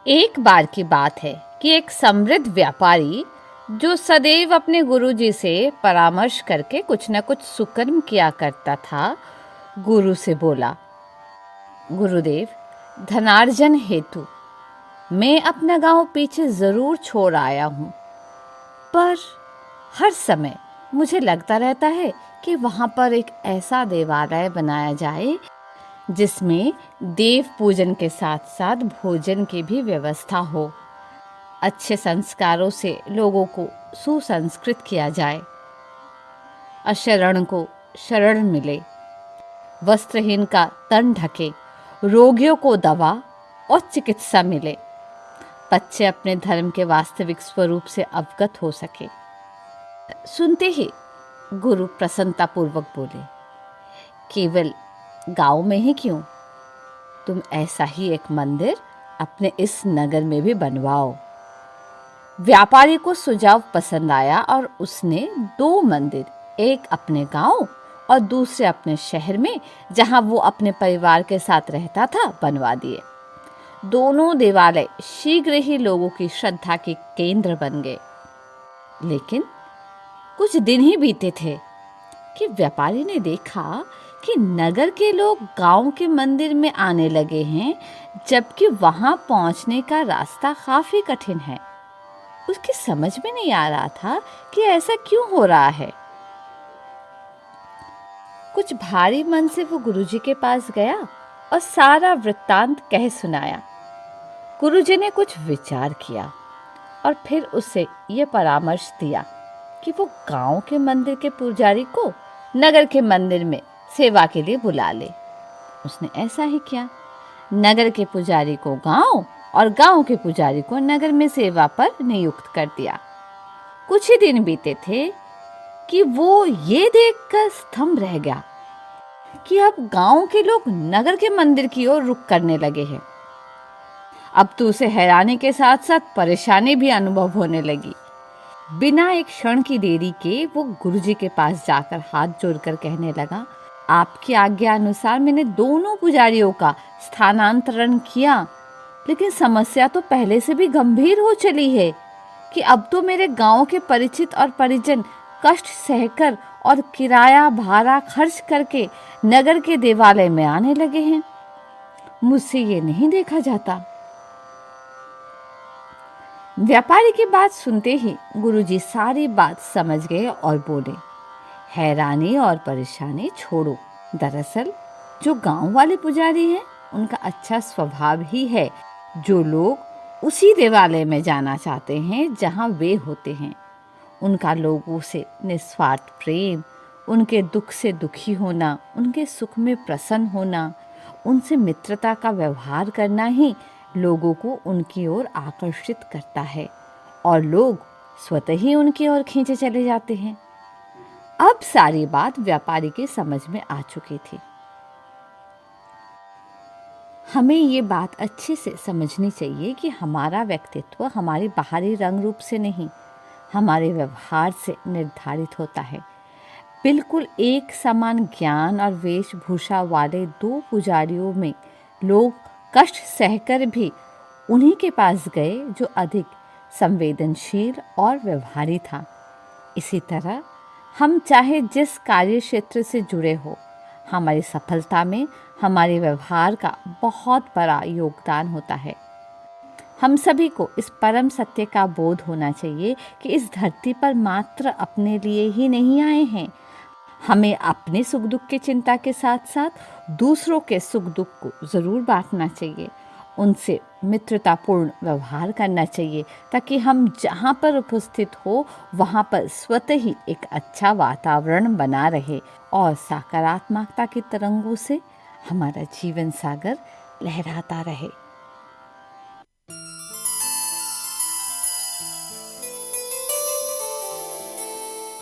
एक बार की बात है कि एक समृद्ध व्यापारी जो सदैव अपने गुरुजी से परामर्श करके कुछ न कुछ सुकर्म किया करता था, गुरु से बोला, गुरुदेव, धनार्जन हेतु मैं अपना गांव पीछे जरूर छोड़ आया हूँ, पर हर समय मुझे लगता रहता है कि वहां पर एक ऐसा देवालय बनाया जाए जिसमें देव पूजन के साथ साथ भोजन की भी व्यवस्था हो। अच्छे संस्कारों से लोगों को सुसंस्कृत किया जाए, अशरण को शरण मिले, वस्त्रहीन का तन ढके, रोगियों को दवा और चिकित्सा मिले, बच्चे अपने धर्म के वास्तविक स्वरूप से अवगत हो सके। सुनते ही गुरु प्रसन्नतापूर्वक बोले, केवल गांव में ही क्यों, तुम ऐसा ही एक मंदिर अपने इस नगर में भी बनवाओ। व्यापारी को सुझाव पसंद आया और उसने 2 मंदिर, एक अपने गांव और दूसरे अपने शहर में जहां वो अपने परिवार के साथ रहता था, बनवा दिए। दोनों देवालय शीघ्र ही लोगों की श्रद्धा के केंद्र बन गए। लेकिन कुछ दिन ही बीते थे कि व्यापारी ने देखा कि नगर के लोग गांव के मंदिर में आने लगे हैं, जबकि वहां पहुंचने का रास्ता काफी कठिन है। उसकी समझ में नहीं आ रहा था कि ऐसा क्यों हो रहा है। कुछ भारी मन से वो गुरुजी के पास गया और सारा वृत्तांत कह सुनाया। गुरुजी ने कुछ विचार किया और फिर उसे ये परामर्श दिया कि वो गांव के मंदिर के पुजारी को नगर के मंदिर में सेवा के लिए बुला ले। उसने ऐसा ही किया। नगर के पुजारी को गांव और गांव के पुजारी को नगर में सेवा पर नियुक्त कर दिया। कुछ ही दिन बीते थे कि वो ये देखकर स्तंभ रह गया कि अब गांव के लोग नगर के मंदिर की ओर रुख करने लगे हैं। अब तो उसे हैरानी के साथ साथ परेशानी भी अनुभव होने लगी। बिना एक क्षण की देरी के वो गुरुजी के पास जाकर हाथ जोड़कर कहने लगा, आपकी आज्ञा अनुसार मैंने दोनों पुजारियों का स्थानांतरण किया, लेकिन समस्या तो पहले से भी गंभीर हो चली है कि अब तो मेरे गांव के परिचित और परिजन कष्ट सहकर और किराया भाड़ा खर्च करके नगर के देवालय में आने लगे हैं। मुझसे ये नहीं देखा जाता। व्यापारी की बात सुनते ही गुरुजी सारी बात समझ गए और बोले, हैरानी और परेशानी छोड़ो। दरअसल जो गांव वाले पुजारी हैं, उनका अच्छा स्वभाव ही है जो लोग उसी देवालय में जाना चाहते हैं जहां वे होते हैं। उनका लोगों से निस्वार्थ प्रेम, उनके दुख से दुखी होना, उनके सुख में प्रसन्न होना, उनसे मित्रता का व्यवहार करना ही लोगों को उनकी ओर आकर्षित करता है और लोग स्वतः ही उनकी ओर खींचे चले जाते हैं। अब सारी बात व्यापारी की समझ में आ चुकी थी। हमें ये बात अच्छे से समझनी चाहिए कि हमारा व्यक्तित्व हमारे बाहरी रंग रूप से नहीं, हमारे व्यवहार से निर्धारित होता है। बिल्कुल एक समान ज्ञान और वेशभूषा वाले 2 पुजारियों में लोग कष्ट सहकर भी उन्हीं के पास गए जो अधिक संवेदनशील और व्यवहारी था। इसी तरह हम चाहे जिस कार्य क्षेत्र से जुड़े हो, हमारी सफलता में हमारे व्यवहार का बहुत बड़ा योगदान होता है। हम सभी को इस परम सत्य का बोध होना चाहिए कि इस धरती पर मात्र अपने लिए ही नहीं आए हैं। हमें अपने सुख दुख की चिंता के साथ साथ दूसरों के सुख दुख को जरूर बांटना चाहिए, उनसे मित्रतापूर्ण व्यवहार करना चाहिए, ताकि हम जहाँ पर उपस्थित हो वहाँ पर स्वतः ही एक अच्छा वातावरण बना रहे और सकारात्मकता की तरंगों से हमारा जीवन सागर लहराता रहे।